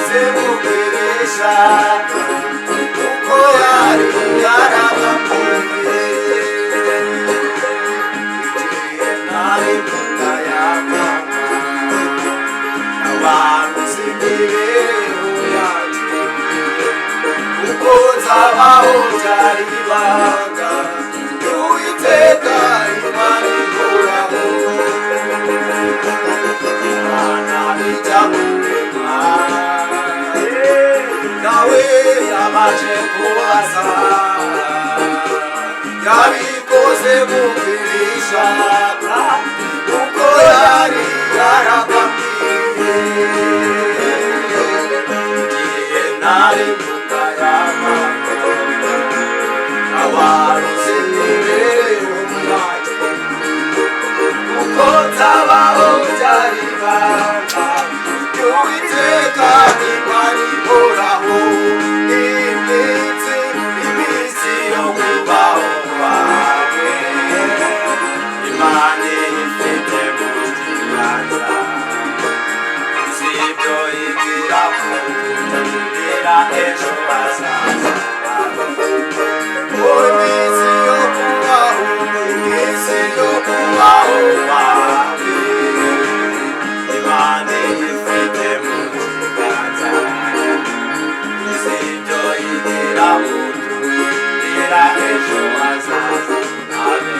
yabikoze mukoresha uko yari yarababwiye igihe nari munda ya mama abantu singibeho yanjye uko nzabaho byari ibanga ry'Uwiteka Imana ihoraho Imana ijya kurema nawe yabanje kubaza yabikoze mukoresha uko yari yarababwiye igihe nari munda ya mama abantu singibeho yanjye uko nzabaho byari ibanga ry'Uwiteka Imana ihoraho iminsi yo kubaho kwawe Imana ifite mu kiganza si ibyo igira kutugira ejo hazaza iminsi yo kubaho kwawe Imana ifite mu kiganza si ibyo igira kutugira ejo hazaza Imana